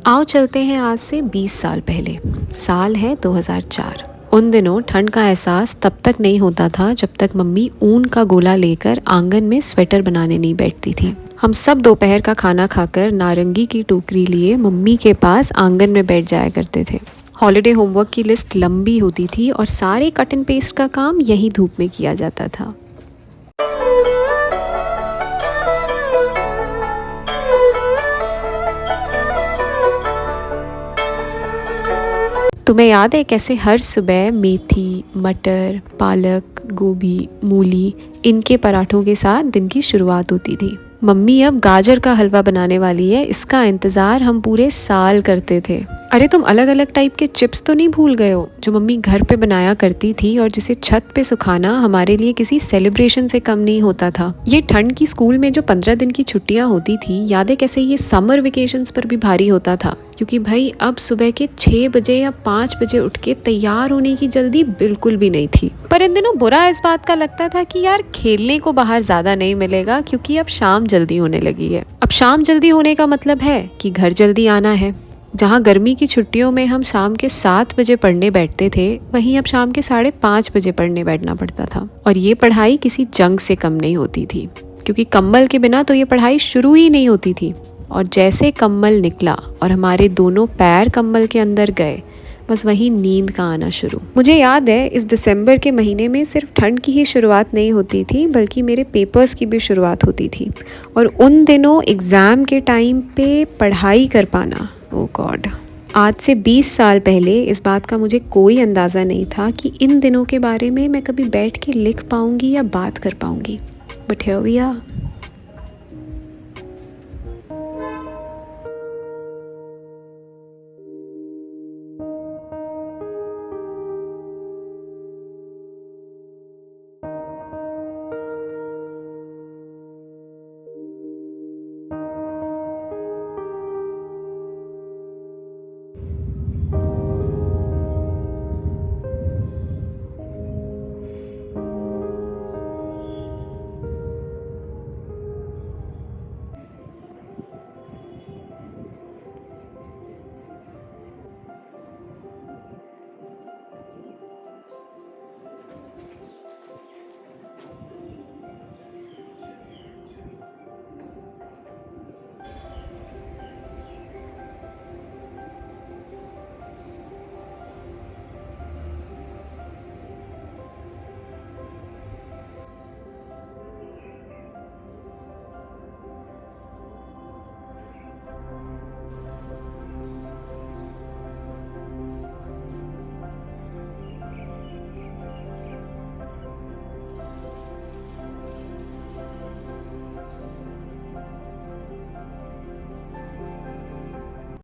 आओ चलते हैं आज से 20 साल पहले। साल है 2004। उन दिनों ठंड का एहसास तब तक नहीं होता था जब तक मम्मी ऊन का गोला लेकर आंगन में स्वेटर बनाने नहीं बैठती थी। हम सब दोपहर का खाना खाकर नारंगी की टोकरी लिए मम्मी के पास आंगन में बैठ जाया करते थे। हॉलिडे होमवर्क की लिस्ट लंबी होती थी और सारे कट एंड पेस्ट का काम यही धूप में किया जाता था। तुम्हें याद है कैसे हर सुबह मेथी, मटर, पालक, गोभी, मूली इनके पराठों के साथ दिन की शुरुआत होती थी। मम्मी अब गाजर का हलवा बनाने वाली है, इसका इंतज़ार हम पूरे साल करते थे। अरे तुम अलग अलग टाइप के चिप्स तो नहीं भूल गए हो जो मम्मी घर पे बनाया करती थी और जिसे छत पे सुखाना हमारे लिए किसी सेलिब्रेशन से कम नहीं होता था। ये ठंड की स्कूल में जो 15 दिन की छुट्टियां होती थी, याद है कैसे ये समर वेकेशंस पर भी भारी होता था, क्योंकि भाई अब सुबह के 6 बजे या 5 बजे उठ के तैयार होने की जल्दी बिल्कुल भी नहीं थी। पर इन दिनों बुरा इस बात का लगता था कि यार खेलने को बाहर ज़्यादा नहीं मिलेगा क्योंकि अब शाम जल्दी होने लगी है। अब शाम जल्दी होने का मतलब है कि घर जल्दी आना है। जहाँ गर्मी की छुट्टियों में हम शाम के 7 बजे पढ़ने बैठते थे, वहीं अब शाम के 5:30 बजे पढ़ने बैठना पड़ता था। और ये पढ़ाई किसी जंग से कम नहीं होती थी, क्योंकि कम्बल के बिना तो ये पढ़ाई शुरू ही नहीं होती थी। और जैसे कम्बल निकला और हमारे दोनों पैर कम्बल के अंदर गए, बस वहीं नींद का आना शुरू। मुझे याद है इस दिसंबर के महीने में सिर्फ ठंड की ही शुरुआत नहीं होती थी, बल्कि मेरे पेपर्स की भी शुरुआत होती थी। और उन दिनों एग्ज़ाम के टाइम पे पढ़ाई कर पाना, ओह गॉड। आज से 20 साल पहले इस बात का मुझे कोई अंदाज़ा नहीं था कि इन दिनों के बारे में मैं कभी बैठ के लिख पाऊँगी या बात कर पाऊँगी। But here we are.